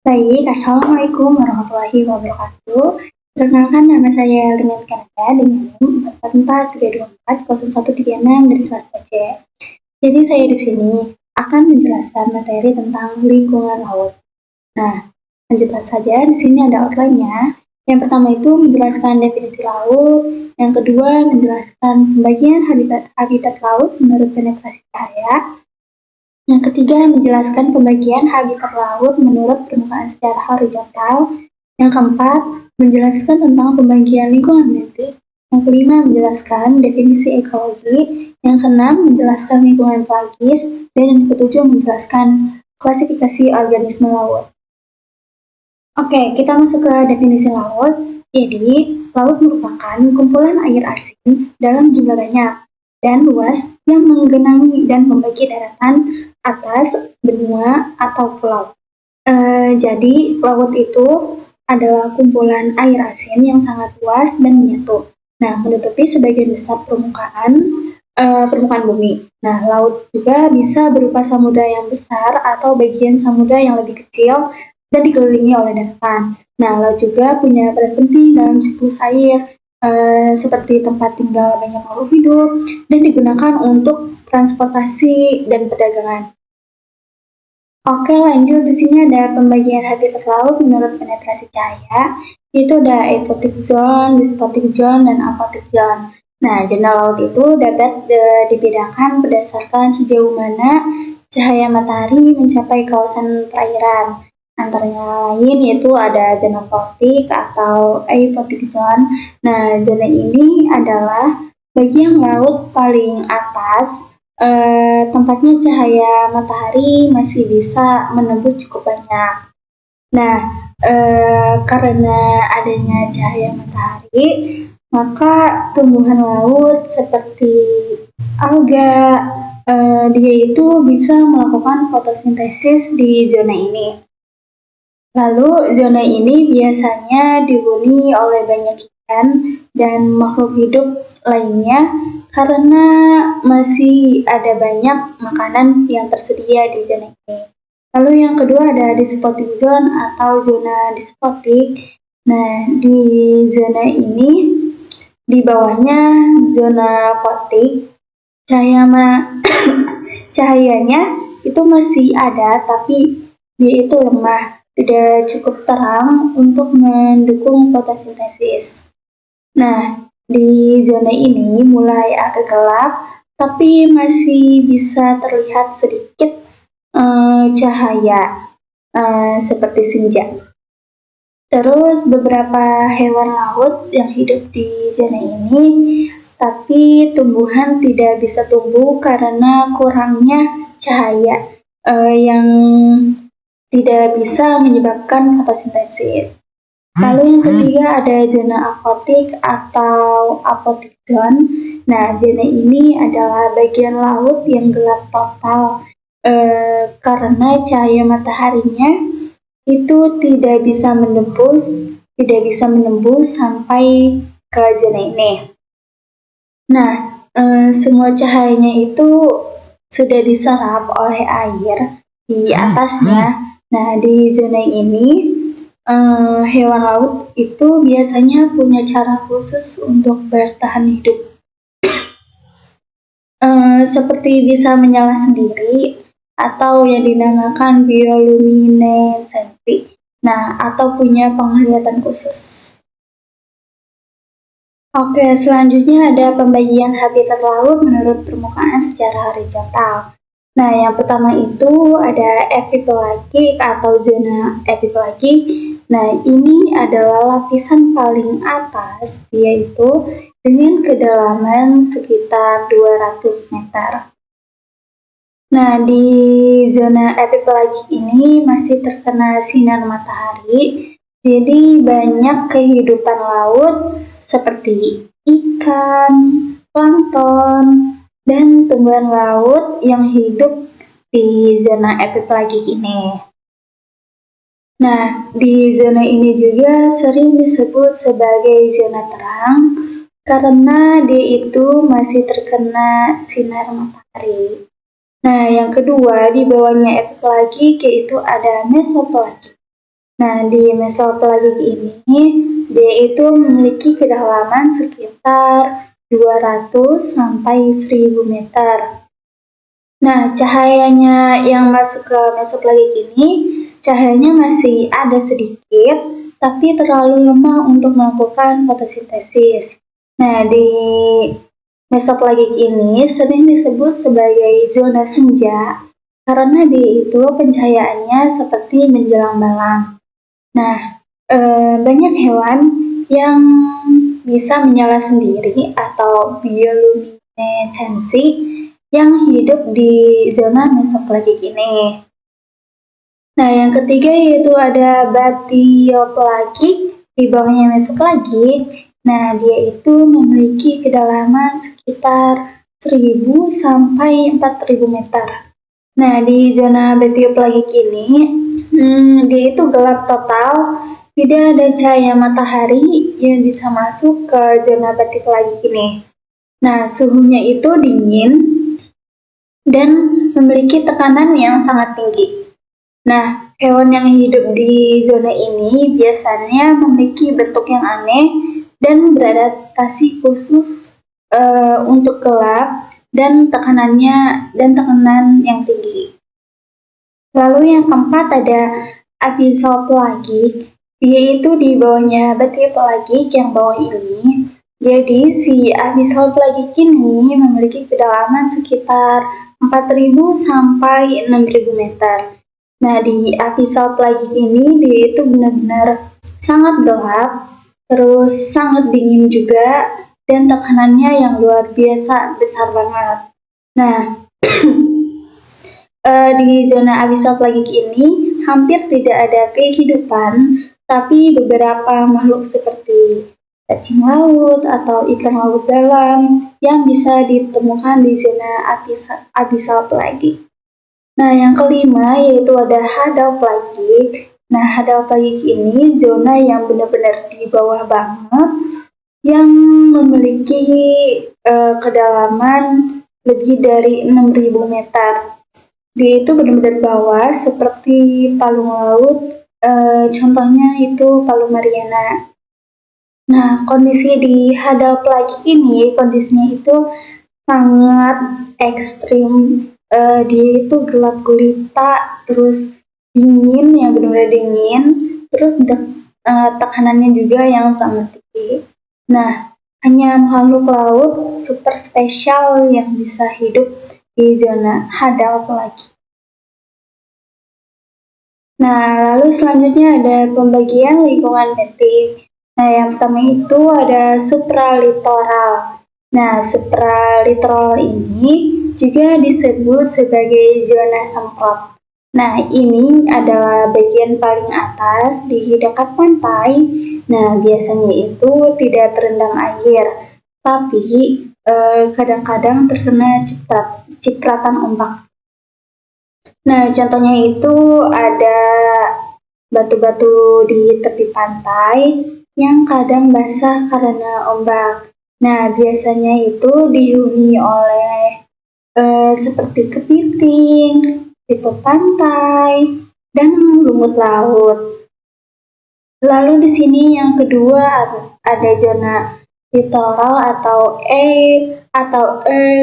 Baik, Assalamualaikum warahmatullahi wabarakatuh. Perkenalkan, nama saya Lina Kanada dengan NIM 443240136 dari kelas C. Jadi saya di sini akan menjelaskan materi tentang lingkungan laut. Nah, lanjut saja. Di sini ada outline-nya. Yang pertama itu menjelaskan definisi laut. Yang kedua menjelaskan pembagian habitat laut menurut penetrasi cahaya. Yang ketiga, menjelaskan pembagian habitat laut menurut permukaan secara horizontal. Yang keempat, menjelaskan tentang pembagian lingkungan metrik. Yang kelima, menjelaskan definisi ekologi. Yang keenam, menjelaskan lingkungan pelagis. Dan yang ketujuh, menjelaskan klasifikasi organisme laut. Oke, kita masuk ke definisi laut. Jadi, laut merupakan kumpulan air asin dalam jumlah banyak dan luas yang menggenangi dan membagi daratan, atas, benua, atau pulau. Jadi, laut itu adalah kumpulan air asin yang sangat luas dan menyatu. Nah, menutupi sebagian besar permukaan bumi. Nah, laut juga bisa berupa samudra yang besar atau bagian samudra yang lebih kecil dan dikelilingi oleh daratan. Nah, laut juga punya peran penting dalam siklus air, seperti tempat tinggal banyak makhluk hidup dan digunakan untuk transportasi dan perdagangan. Oke, lanjut. Di sini ada pembagian habitat laut menurut penetrasi cahaya. Itu ada apoptic zone, dysphotic zone, dan apoptic zone. Nah, zona laut itu dapat dibedakan berdasarkan sejauh mana cahaya matahari mencapai kawasan perairan. Antara lain yaitu ada zona apoptic atau apoptic zone. Nah, zona ini adalah bagian laut paling atas, tempatnya cahaya matahari masih bisa menembus cukup banyak. Nah, karena adanya cahaya matahari, maka tumbuhan laut seperti alga, dia itu bisa melakukan fotosintesis di zona ini. Lalu, zona ini biasanya dihuni oleh banyak ikan dan makhluk hidup lainnya karena masih ada banyak makanan yang tersedia di zona ini. Lalu yang kedua ada dysphotic zone atau zona dysphotic. Nah, di zona ini di bawahnya zona photic, cahayanya itu masih ada tapi dia itu lemah, tidak cukup terang untuk mendukung fotosintesis. Nah, di zona ini mulai agak gelap, tapi masih bisa terlihat sedikit cahaya seperti senja. Terus beberapa hewan laut yang hidup di zona ini, tapi tumbuhan tidak bisa tumbuh karena kurangnya cahaya yang tidak bisa menyebabkan fotosintesis. Lalu yang ketiga ada zona apoptic atau apoptic zone. Nah, zona ini adalah bagian laut yang gelap total karena cahaya mataharinya itu tidak bisa menembus sampai ke zona ini. Nah, semua cahayanya itu sudah diserap oleh air di atasnya. Nah, di zona ini hewan laut itu biasanya punya cara khusus untuk bertahan hidup, seperti bisa menyala sendiri atau yang dinamakan bioluminesensi. Nah, atau punya penglihatan khusus. Oke, selanjutnya ada pembagian habitat laut menurut permukaan secara horizontal. Nah, yang pertama itu ada epipelagik atau zona epipelagik. Nah, ini adalah lapisan paling atas, yaitu dengan kedalaman sekitar 200 meter. Nah, di zona epipelagik ini masih terkena sinar matahari, jadi banyak kehidupan laut seperti ikan, plankton, dan tumbuhan laut yang hidup di zona epipelagik ini. Nah, di zona ini juga sering disebut sebagai zona terang karena dia itu masih terkena sinar matahari. Nah, yang kedua di bawahnya epipelagik yaitu ada mesopelagik. Nah, di mesopelagik ini, dia itu memiliki kedalaman sekitar 200 sampai 1000 meter. Nah, cahayanya yang masuk ke mesopelagik ini, cahayanya masih ada sedikit, tapi terlalu lemah untuk melakukan fotosintesis. Nah, di mesopelagik ini sering disebut sebagai zona senja karena dia itu pencahayaannya seperti menjelang malam. Nah, banyak hewan yang bisa menyala sendiri atau bioluminesensi yang hidup di zona mesopelagik ini. Nah, yang ketiga yaitu ada batiopelagik di bawahnya mesopelagik. Nah, dia itu memiliki kedalaman sekitar 1000 sampai 4000 meter. Nah, di zona batiopelagik ini, dia itu gelap total, tidak ada cahaya matahari yang bisa masuk ke zona batiopelagik ini. Nah, suhunya itu dingin dan memiliki tekanan yang sangat tinggi. Nah, hewan yang hidup di zona ini biasanya memiliki bentuk yang aneh dan beradaptasi khusus untuk gelap dan tekanan yang tinggi. Lalu yang keempat ada abyssopelagik. Dia itu di bawahnya batiopelagik yang bawah ini. Jadi si abyssopelagik ini memiliki kedalaman sekitar 4000 sampai 6000 meter. Nah, di abyssopelagik ini dia itu benar-benar sangat gelap, terus sangat dingin juga, dan tekanannya yang luar biasa besar banget. Nah, di zona abyssopelagik ini hampir tidak ada kehidupan, tapi beberapa makhluk seperti cacing laut atau ikan laut dalam yang bisa ditemukan di zona abyssopelagik. Nah, yang kelima yaitu ada hadopelagik. Nah, hadopelagik ini zona yang benar-benar di bawah banget, yang memiliki kedalaman lebih dari 6000 meter. Dia itu benar-benar bawah seperti palung laut, contohnya itu Palung Mariana. Nah, kondisi di hadopelagik ini, kondisinya itu sangat ekstrim. Dia itu gelap gulita, terus dingin, yang benar-benar dingin, terus tekanannya juga yang sangat tinggi. Nah, hanya makhluk laut super spesial yang bisa hidup di zona hadopelagik. Nah, lalu selanjutnya ada pembagian lingkungan bentik. Nah, yang pertama itu ada supralitoral. Nah, supralitoral ini juga disebut sebagai zona semprot. Nah, ini adalah bagian paling atas di dekat pantai. Nah, biasanya itu tidak terendam air, tapi kadang-kadang terkena cipratan ombak. Nah, contohnya itu ada batu-batu di tepi pantai yang kadang basah karena ombak. Nah, biasanya itu dihuni oleh seperti kepiting, tipe pantai, dan lumut laut. Lalu di sini yang kedua ada zona litoral atau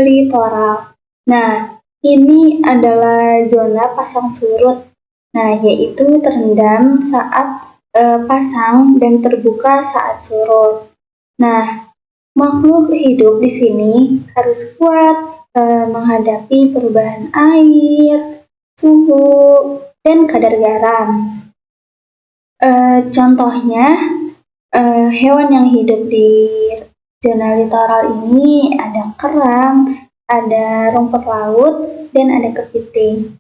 litoral. Nah, ini adalah zona pasang surut. Nah, yaitu terendam saat pasang dan terbuka saat surut. Nah, makhluk hidup di sini harus kuat menghadapi perubahan air, suhu, dan kadar garam. Contohnya, hewan yang hidup di zona litoral ini ada kerang, ada rumput laut, dan ada kepiting.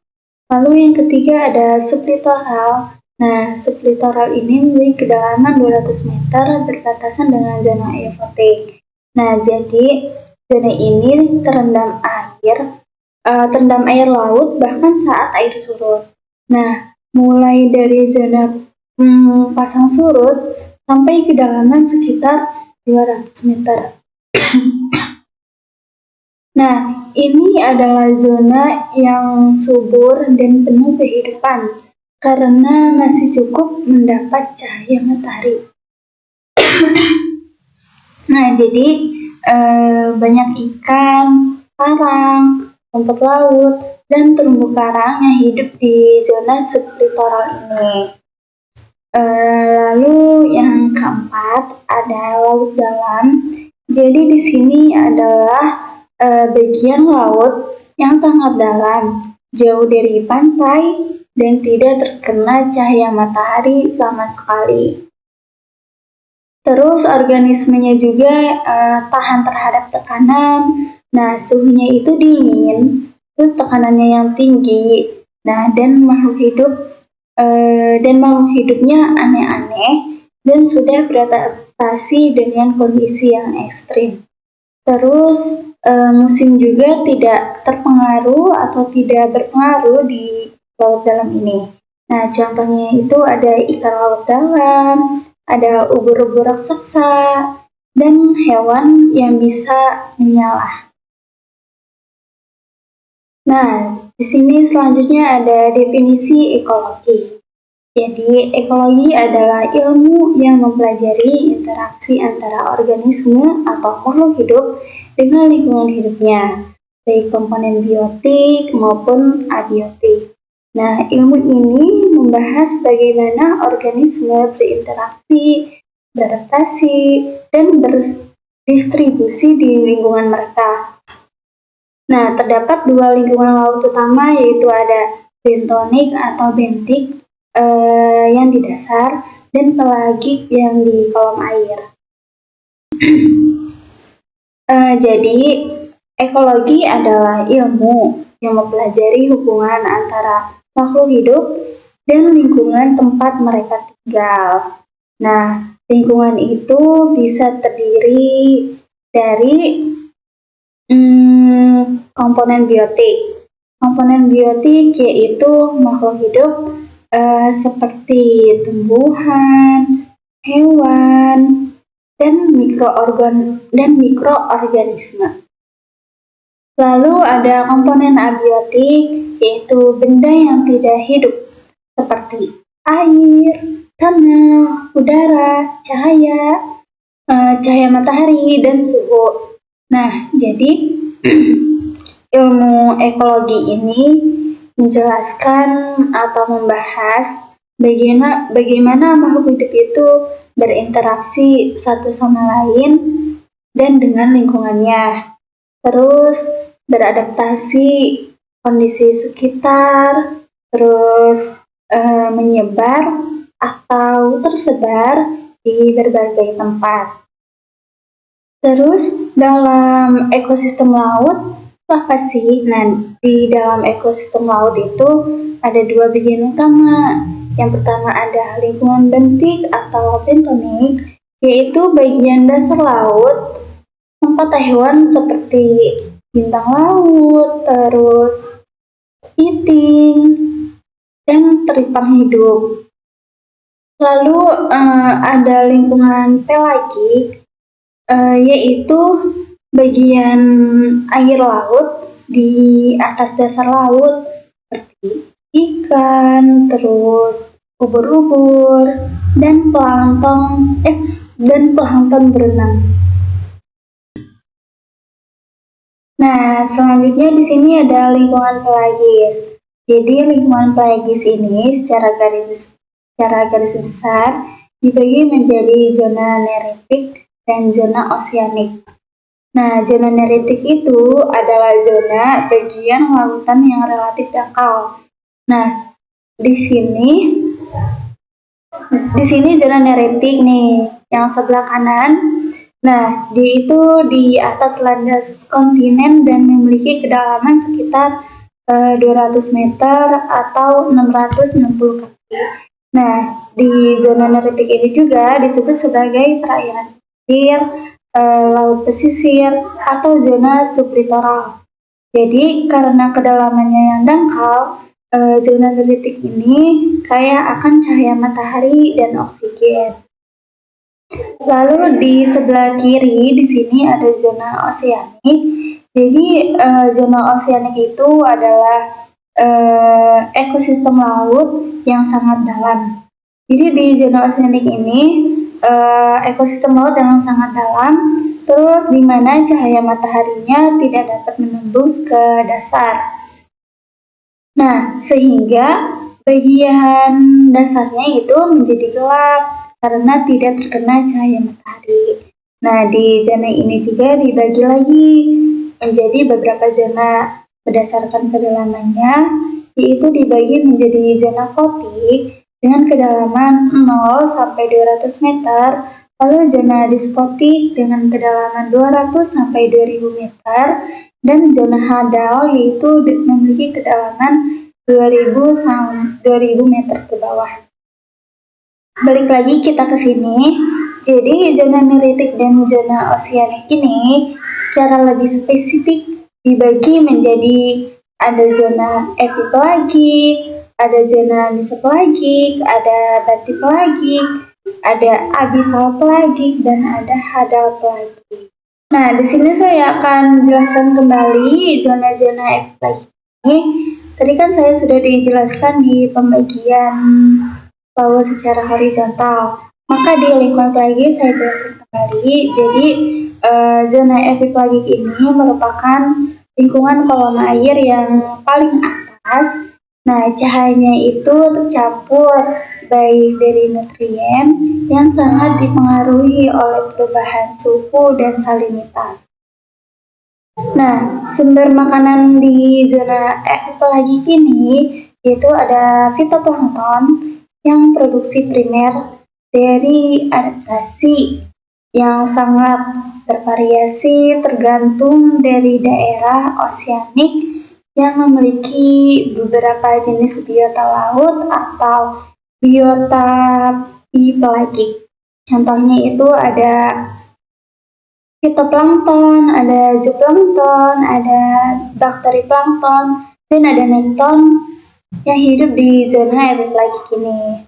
Lalu yang ketiga ada sublitoral. Nah, sublitoral ini memiliki kedalaman 200 meter berbatasan dengan zona eufotik. Nah, jadi zona ini terendam air laut bahkan saat air surut. Nah, mulai dari zona pasang surut sampai kedalaman sekitar 200 meter. Nah, ini adalah zona yang subur dan penuh kehidupan. karena masih cukup mendapat cahaya matahari. Nah, jadi banyak ikan, karang, rumput laut, dan terumbu karang yang hidup di zona sublitoral ini. Lalu yang keempat ada laut dalam. Jadi di sini adalah bagian laut yang sangat dalam, jauh dari pantai dan tidak terkena cahaya matahari sama sekali. Terus organismenya juga tahan terhadap tekanan. Nah, suhunya itu dingin, terus tekanannya yang tinggi. Nah, dan makhluk hidupnya aneh-aneh dan sudah beradaptasi dengan kondisi yang ekstrim. Terus musim juga tidak terpengaruh atau tidak berpengaruh di laut dalam ini. Nah, contohnya itu ada ikan laut dalam, ada ubur-ubur raksasa, dan hewan yang bisa menyalah. Nah, di sini selanjutnya ada definisi ekologi. Jadi, ekologi adalah ilmu yang mempelajari interaksi antara organisme atau makhluk hidup dengan lingkungan hidupnya, baik komponen biotik maupun abiotik. Nah, ilmu ini membahas bagaimana organisme berinteraksi, beradaptasi, dan berdistribusi di lingkungan mereka. Nah, terdapat dua lingkungan laut utama, yaitu ada bentonik atau bentik yang di dasar dan pelagik yang di kolom air. Jadi, ekologi adalah ilmu yang mempelajari hubungan antara makhluk hidup dan lingkungan tempat mereka tinggal. Nah, lingkungan itu bisa terdiri dari komponen biotik. Komponen biotik yaitu makhluk hidup seperti tumbuhan, hewan, dan mikroorganisme. Lalu ada komponen abiotik, yaitu benda yang tidak hidup, seperti air, tanah, udara, cahaya matahari, dan suhu. Nah, jadi ilmu ekologi ini menjelaskan atau membahas bagaimana makhluk hidup itu berinteraksi satu sama lain dan dengan lingkungannya. Terus beradaptasi kondisi sekitar, terus menyebar atau tersebar di berbagai tempat. Terus dalam ekosistem laut apa sih? Nah, di dalam ekosistem laut itu ada dua bagian utama. Yang pertama ada lingkungan bentik atau bentonik, yaitu bagian dasar laut, tempat hewan seperti bintang laut, terus kepiting, dan teripang hidup. Lalu ada lingkungan pelagik, yaitu bagian air laut di atas dasar laut seperti ikan, terus ubur-ubur, dan plankton berenang. Nah, selanjutnya di sini ada lingkungan pelagis. Jadi lingkungan pelagis ini secara garis besar dibagi menjadi zona neritik dan zona oseanik. Nah, zona neritik itu adalah zona bagian lautan yang relatif dangkal. Nah, di sini zona neritik nih, yang sebelah kanan. Nah, dia itu di atas landas kontinen dan memiliki kedalaman sekitar 200 meter atau 660 kaki. Nah, di zona neritik ini juga disebut sebagai perairan pesisir, laut pesisir, atau zona sublitoral. Jadi, karena kedalamannya yang dangkal, zona neritik ini kaya akan cahaya matahari dan oksigen. Lalu di sebelah kiri di sini ada zona oseanik. Jadi zona oseanik itu adalah ekosistem laut yang sangat dalam. Jadi di zona oceanic ini ekosistem laut yang sangat dalam, terus di mana cahaya mataharinya tidak dapat menembus ke dasar. Nah, sehingga bagian dasarnya itu menjadi gelap karena tidak terkena cahaya matahari. Nah, di zona ini juga dibagi lagi menjadi beberapa zona berdasarkan kedalamannya, yaitu dibagi menjadi zona fotik dengan kedalaman 0 sampai 200 meter, lalu zona dispotik dengan kedalaman 200 sampai 2000 meter, dan zona hadal yaitu memiliki kedalaman 2000 meter ke bawah. Balik lagi kita ke sini. Jadi zona neritik dan zona oseanik ini secara lebih spesifik dibagi menjadi ada zona epipelagik, ada zona mesopelagik, ada batipelagik, ada abyssal pelagik, dan ada hadal pelagik. Nah, di sini saya akan jelaskan kembali zona-zona epipelagik ini. Tadi kan saya sudah dijelaskan di pembagian laut secara horizontal. Maka di lingkungan pelagik saya jelaskan kembali. Jadi zona epipelagik ini merupakan lingkungan kolom air yang paling atas. Nah, cahayanya itu tercampur baik dari nutrien yang sangat dipengaruhi oleh perubahan suhu dan salinitas. Nah, sumber makanan di zona epipelagik ini yaitu ada fitoplankton yang produksi primer dari adaptasi yang sangat bervariasi tergantung dari daerah oseanik yang memiliki beberapa jenis biota laut atau biota epipelagik. Contohnya itu ada fitoplankton, ada zooplankton, ada bakteri plankton, dan ada nekton yang hidup di zona epipelagik ini.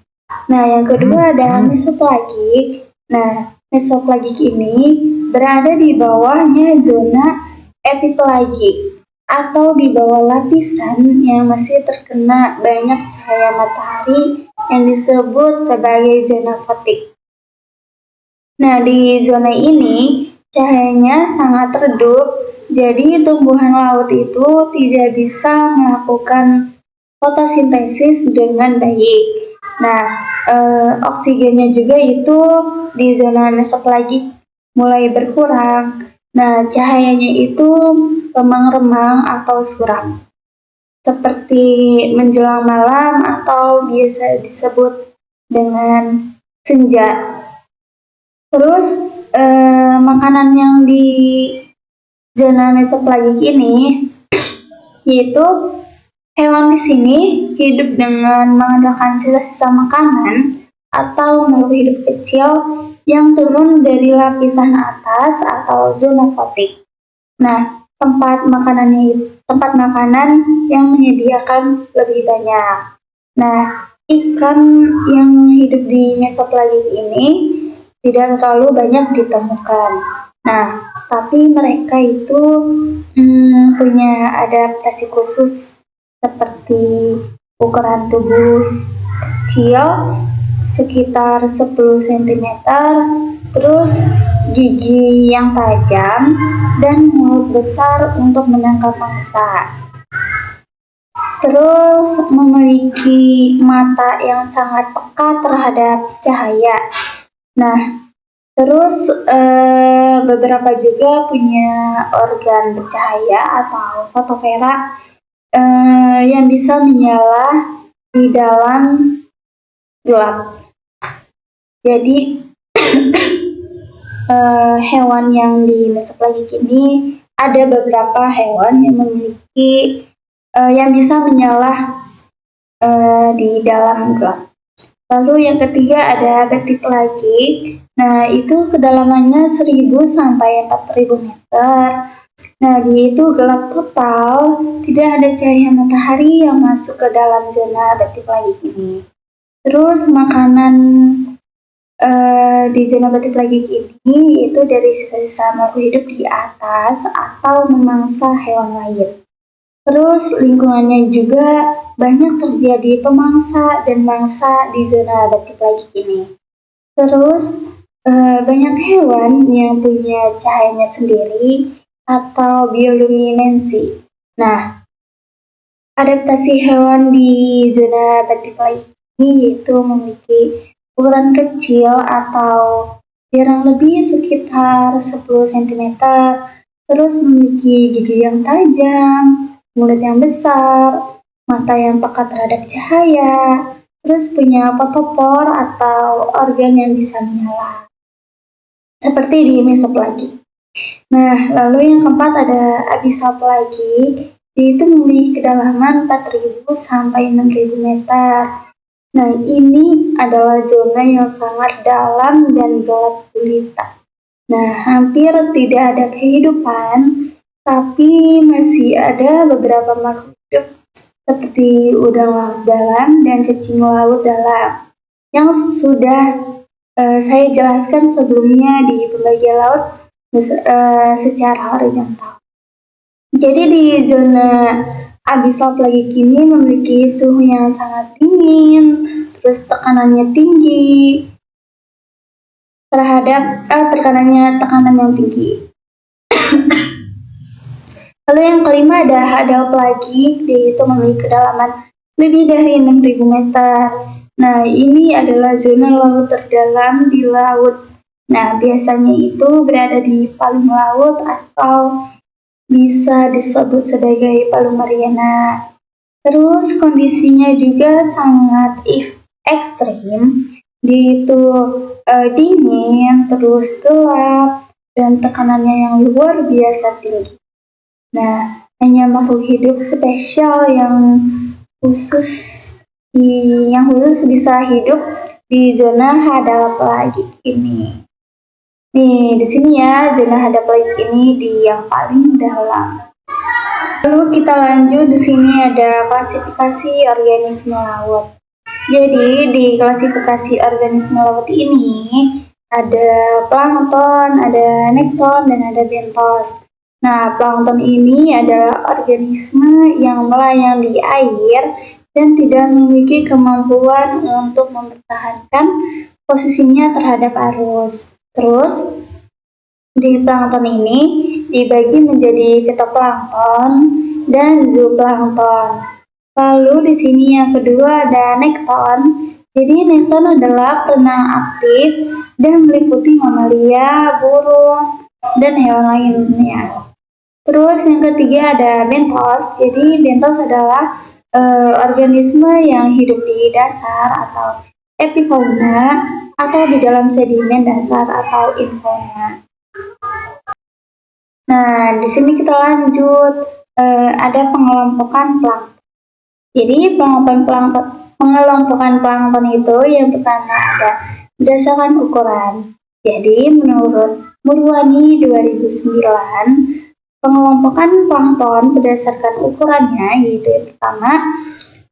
Nah, yang kedua ada mesopelagik. Nah, mesopelagik ini berada di bawahnya zona epipelagik atau di bawah lapisan yang masih terkena banyak cahaya matahari yang disebut sebagai zona fotik. Nah, di zona ini cahayanya sangat redup, jadi tumbuhan laut itu tidak bisa melakukan fotosintesis dengan baik. Nah, oksigennya juga itu di zona mesopelagik mulai berkurang. Nah, cahayanya itu remang-remang atau suram, seperti menjelang malam atau biasa disebut dengan senja. Terus, makanan yang di zona mesopelagik ini yaitu hewan di sini hidup dengan mengandalkan sisa-sisa makanan atau makhluk hidup kecil yang turun dari lapisan atas atau zona fotik. Nah, tempat makanan yang menyediakan lebih banyak. Nah, ikan yang hidup di mesopelagik ini tidak terlalu banyak ditemukan. Nah, tapi mereka itu punya adaptasi khusus seperti ukuran tubuh kecil sekitar 10 cm, terus gigi yang tajam, dan mulut besar untuk menangkap mangsa. Terus memiliki mata yang sangat peka terhadap cahaya. Nah, terus beberapa juga punya organ bercahaya atau fotofera yang bisa menyala di dalam gelap. Jadi hewan yang di mesopelagik ini ada beberapa hewan yang memiliki yang bisa menyala di dalam gelap. Lalu yang ketiga ada batipelagik. Nah, itu kedalamannya 1000 sampai 4000 meter. Nah, di itu gelap total, tidak ada cahaya matahari yang masuk ke dalam zona batipelagik ini. Terus makanan di zona batipelagik ini itu dari sisa-sisa makhluk hidup di atas atau memangsa hewan lain. Terus lingkungannya juga banyak terjadi pemangsa dan mangsa di zona batik lagi ini. Terus banyak hewan yang punya cahayanya sendiri atau bioluminescensi. Nah, adaptasi hewan di zona batik lain ini yaitu memiliki ukuran kecil atau jarang lebih sekitar 10 cm, terus memiliki gigi yang tajam, mulut yang besar, mata yang peka terhadap cahaya, terus punya fotopor atau organ yang bisa menyala, seperti di mesoplagi. Nah, lalu yang keempat ada abyssal-plagi, yaitu memiliki kedalaman 4.000 sampai 6.000 meter. Nah, ini adalah zona yang sangat dalam dan gelap gulita. Nah, hampir tidak ada kehidupan, tapi masih ada beberapa makhluk hidup seperti udang laut dalam dan cacing laut dalam yang sudah saya jelaskan sebelumnya di pembagian laut secara horizontal. Jadi di zona abyssal plagi ini memiliki suhu yang sangat dingin, terus tekanannya tinggi terhadap tekanan yang tinggi. Lalu yang kelima ada hadal plagi, yaitu memiliki kedalaman lebih dari 6.000 meter. Nah, ini adalah zona laut terdalam di laut. Nah, biasanya itu berada di palung laut atau bisa disebut sebagai palung Mariana. Terus kondisinya juga sangat ekstrim, yaitu dingin, terus gelap, dan tekanannya yang luar biasa tinggi. Nah, hanya makhluk hidup spesial yang khusus bisa hidup di zona hadal plagi ini. Nih, di sini ya, zona hadal plagi ini di yang paling dalam. Lalu kita lanjut, di sini ada klasifikasi organisme laut. Jadi, di klasifikasi organisme laut ini ada plankton, ada nekton, dan ada bentos. Nah, plankton ini adalah organisme yang melayang di air dan tidak memiliki kemampuan untuk mempertahankan posisinya terhadap arus. Terus, di plankton ini dibagi menjadi fitoplankton dan zooplankton. Lalu di sini yang kedua ada nekton. Jadi nekton adalah perenang aktif dan meliputi mamalia, burung, dan hewan lainnya. Terus yang ketiga ada bentos. Jadi bentos adalah organisme yang hidup di dasar atau epifauna atau di dalam sedimen dasar atau infauna. Nah, di sini kita lanjut ada pengelompokan plankton. Jadi pengelompokan plankton itu yang pertama ada berdasarkan ukuran. Jadi menurut Murwani 2009, pengelompokan plankton berdasarkan ukurannya, yaitu yang pertama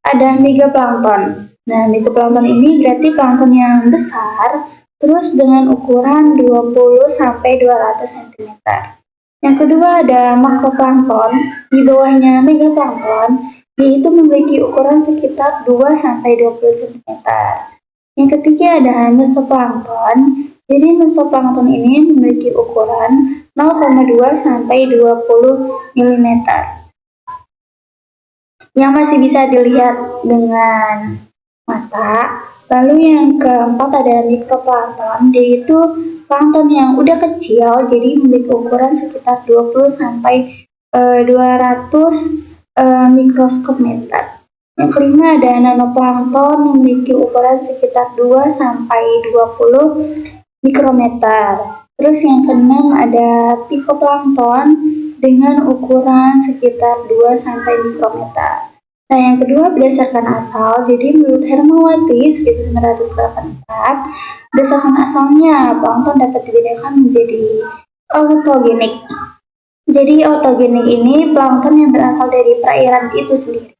ada megaplankton. Nah, megaplankton ini berarti plankton yang besar, terus dengan ukuran 20-200 cm. Yang kedua ada makroplankton, di bawahnya megaplankton, yaitu memiliki ukuran sekitar 2-20 cm. Yang ketiga ada mesoplankton, jadi mesoplankton ini memiliki ukuran 0,2-20 mm yang masih bisa dilihat dengan mata. Lalu yang keempat ada mikroplankton, yaitu plankton yang udah kecil, jadi memiliki ukuran sekitar 20-200 mikroskop meter. Yang kelima ada nanoplankton yang memiliki ukuran sekitar 2-20 mikrometer. Terus yang keenam ada pikoplankton dengan ukuran sekitar 2 mikrometer. Nah, yang kedua berdasarkan asal, jadi menurut Hermawati 1984, berdasarkan asalnya plankton dapat dibedakan menjadi autogenik. Jadi autogenik ini plankton yang berasal dari perairan itu sendiri.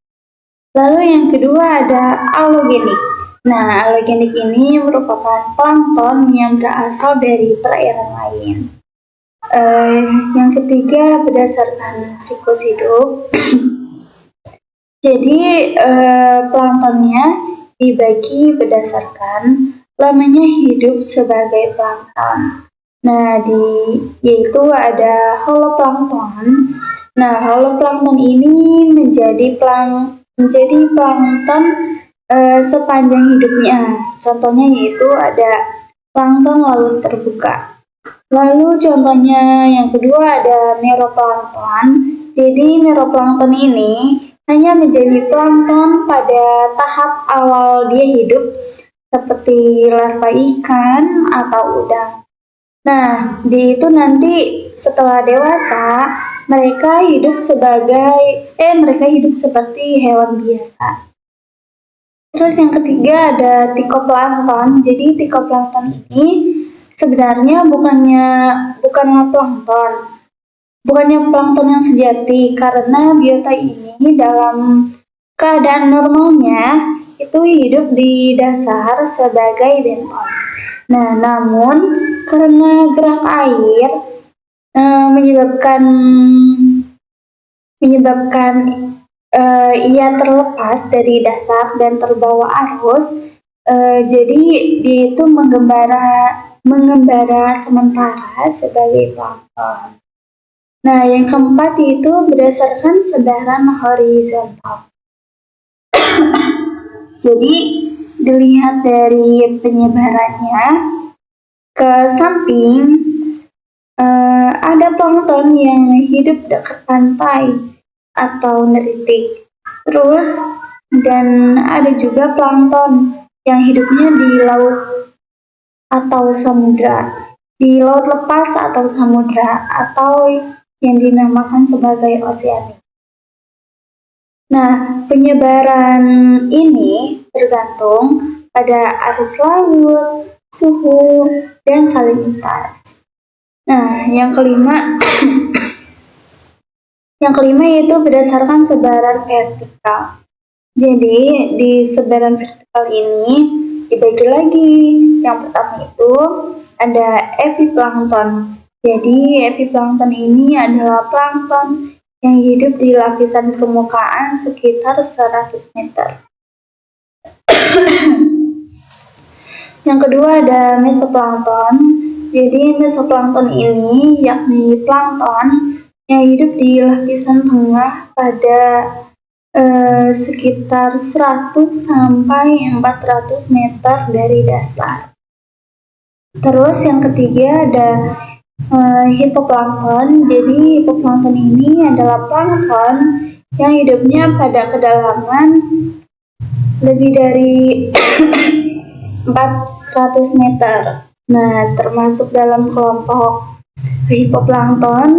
Lalu yang kedua ada alogenik. Nah, alogenik ini merupakan plankton yang berasal dari perairan lain. Yang ketiga berdasarkan siklus hidup. Jadi planktonnya dibagi berdasarkan lamanya hidup sebagai plankton. Nah, yaitu ada holoplankton. Nah, holoplankton ini menjadi plankton sepanjang hidupnya. Contohnya yaitu ada plankton laut terbuka. Lalu contohnya yang kedua ada meroplankton. Jadi meroplankton ini hanya menjadi plankton pada tahap awal dia hidup seperti larva ikan atau udang. Nah, itu nanti setelah dewasa mereka hidup seperti hewan biasa. Terus yang ketiga ada tikoplankton. Jadi tikoplankton ini sebenarnya bukanlah plankton yang sejati karena biota ini dalam keadaan normalnya itu hidup di dasar sebagai bentos. Nah, namun karena gerak air menyebabkan ia terlepas dari dasar dan terbawa arus, jadi dia itu mengembara sementara sebagai plankton. Nah, yang keempat itu berdasarkan sebaran horizontal. Jadi dilihat dari penyebarannya ke samping, ada plankton yang hidup dekat pantai atau neritik. Terus dan ada juga plankton yang hidupnya di laut atau samudra, di laut lepas atau samudra, atau yang dinamakan sebagai oseanik. Nah, penyebaran ini tergantung pada arus laut, suhu, dan salinitas. Nah, yang kelima yaitu berdasarkan sebaran vertikal. Jadi, di sebaran vertikal ini dibagi lagi. Yang pertama itu ada epiplankton. Jadi, epiplankton ini adalah plankton yang hidup di lapisan permukaan sekitar 100 meter. Yang kedua ada mesoplankton. Jadi mesoplankton ini yakni plankton yang hidup di lapisan tengah pada sekitar 100 sampai 400 meter dari dasar. Terus yang ketiga ada hipoplankton. Jadi hipoplankton ini adalah plankton yang hidupnya pada kedalaman lebih dari 400 meter. Nah, termasuk dalam kelompok hipoplankton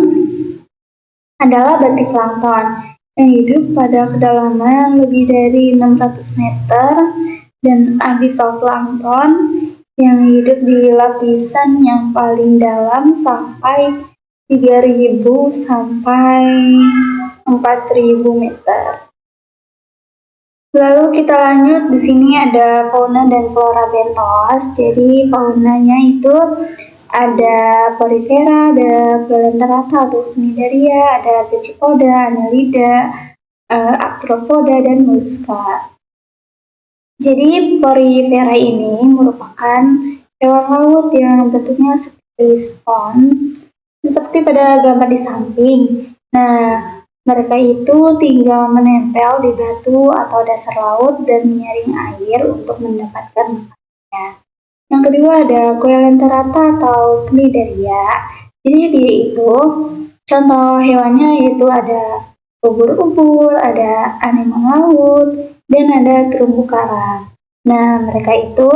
adalah batiplankton yang hidup pada kedalaman lebih dari 600 meter dan abyssoplankton yang hidup di lapisan yang paling dalam sampai 3.000 sampai 4.000 meter. Lalu kita lanjut, di sini ada fauna dan flora bentos. Jadi faunanya itu ada Porifera, ada Coelenterata atau Cnidaria, ada Brachypoda, Annelida, Arthropoda, dan Mollusca. Jadi Porifera ini merupakan hewan laut yang bentuknya seperti spons, seperti pada gambar di samping. Nah, mereka itu tinggal menempel di batu atau dasar laut dan menyaring air untuk mendapatkan makanannya. Yang kedua ada Coelenterata atau Cnidaria. Jadi dia itu contoh hewannya yaitu ada ubur-ubur, ada anemon laut, dan ada terumbu karang. Nah, mereka itu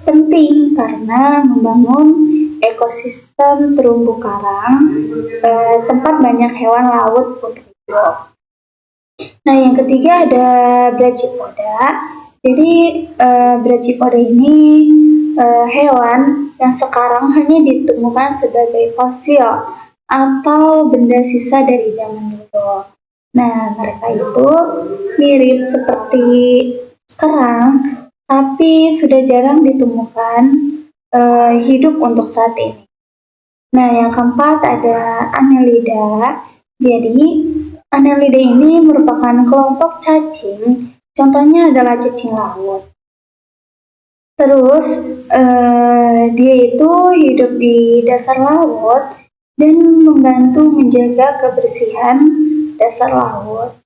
penting karena membangun ekosistem terumbu karang, tempat banyak hewan laut untuk hidup. Nah, yang ketiga ada Brachypoda. Jadi Brachypoda ini hewan yang sekarang hanya ditemukan sebagai fosil atau benda sisa dari zaman dulu. Nah, mereka itu mirip seperti kerang, tapi sudah jarang ditemukan hidup untuk saat ini. Nah, yang keempat ada Annelida. Jadi Annelida ini merupakan kelompok cacing, contohnya adalah cacing laut. Terus dia itu hidup di dasar laut dan membantu menjaga kebersihan dasar laut.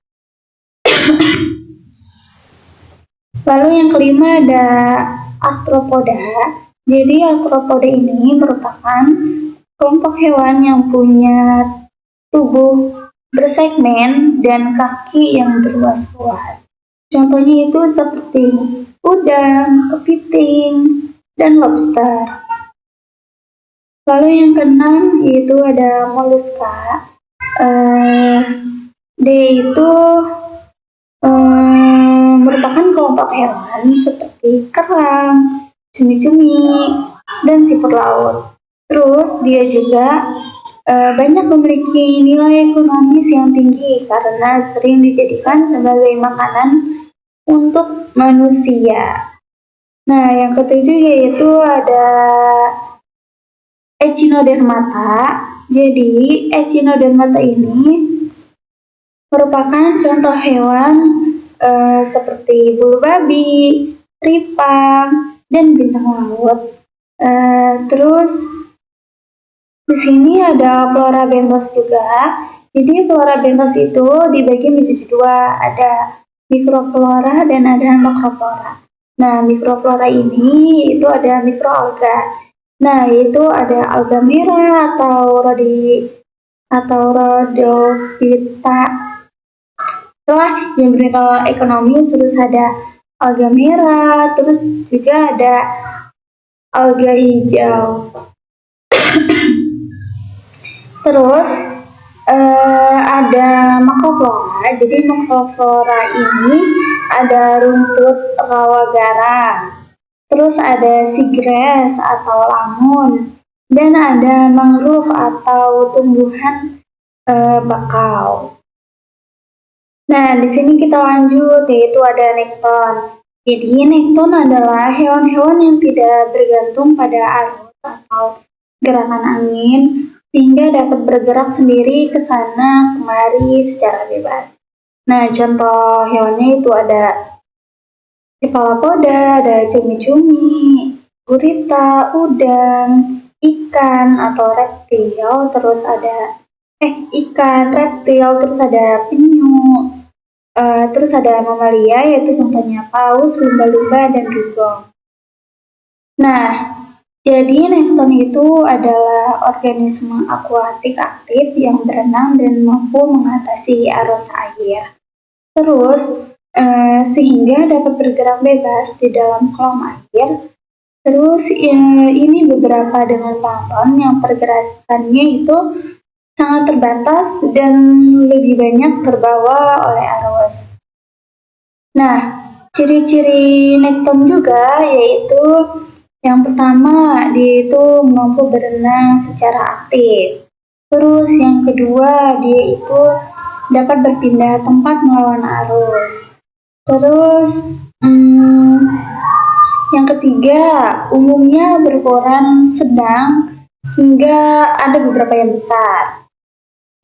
Lalu yang kelima ada arthropoda. Jadi arthropoda ini merupakan kelompok hewan yang punya tubuh bersegmen dan kaki yang berluas-luas. Contohnya itu seperti udang, kepiting, dan lobster. Lalu yang keenam yaitu ada moluska. Dia itu merupakan kelompok hewan seperti kerang, cumi-cumi, dan siput laut. Terus dia juga banyak memiliki nilai ekonomis yang tinggi karena sering dijadikan sebagai makanan untuk manusia. Nah, yang ketujuh yaitu ada Echinodermata. Jadi, Echinodermata ini merupakan contoh hewan seperti bulu babi, ripang, dan bintang laut. Terus di sini ada Florabenthos juga. Jadi Florabenthos itu dibagi menjadi dua, ada mikroflora dan ada makroflora. Nah, mikroflora ini itu ada mikroalga. Nah, itu ada alga merah atau rhodophyta. Setelah yang bernilai ekonomi, terus ada alga merah, terus juga ada alga hijau. Terus ada makroflora. Jadi makroflora ini ada rumput rawa garang. Terus ada seagrass atau lamun, dan ada mangrove atau tumbuhan bakau. Nah, di sini kita lanjut, yaitu ada nekton. Jadi nekton adalah hewan-hewan yang tidak bergantung pada arus atau gerakan angin, sehingga dapat bergerak sendiri ke sana kemari secara bebas. Nah, contoh hewannya itu ada cephalopoda, ada cumi-cumi, gurita, udang, ikan atau reptil, terus ada ikan, reptil, terus ada penyu, terus ada mamalia yaitu contohnya paus, lumba-lumba, dan dugong. Nah, jadi nekton itu adalah organisme akuatik aktif yang berenang dan mampu mengatasi arus air. Terus, sehingga dapat bergerak bebas di dalam kolam air. Terus, ini beberapa dengan plankton yang pergerakannya itu sangat terbatas dan lebih banyak terbawa oleh arus. Nah, ciri-ciri nekton juga yaitu yang pertama, dia itu mampu berenang secara aktif. Terus yang kedua, dia itu dapat berpindah tempat melawan arus. Terus yang ketiga, umumnya berukuran sedang hingga ada beberapa yang besar.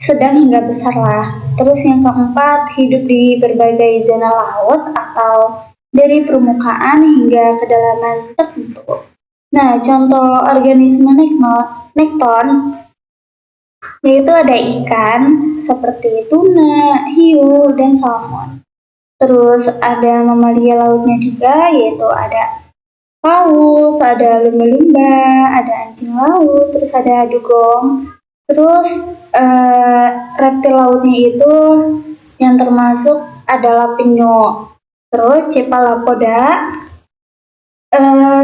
Sedang hingga besar lah. Terus yang keempat, hidup di berbagai zona laut atau dari permukaan hingga kedalaman tertentu. Nah, contoh organisme nekton yaitu ada ikan seperti tuna, hiu, dan salmon. Terus ada mamalia lautnya juga yaitu ada paus, ada lumba-lumba, ada anjing laut, terus ada dugong. Terus reptil lautnya itu yang termasuk adalah penyu. Terus cephalopoda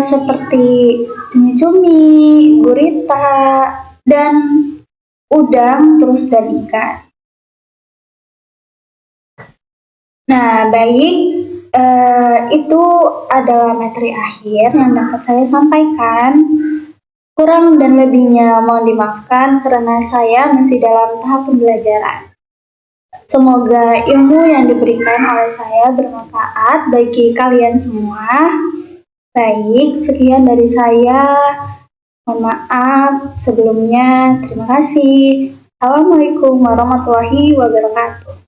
seperti cumi-cumi, gurita, dan udang, terus dan ikan. Nah, baik, itu adalah materi akhir yang dapat saya sampaikan. Kurang dan lebihnya mohon dimaafkan karena saya masih dalam tahap pembelajaran. Semoga ilmu yang diberikan oleh saya bermanfaat bagi kalian semua. Baik, sekian dari saya. Mohon maaf sebelumnya. Terima kasih. Assalamualaikum warahmatullahi wabarakatuh.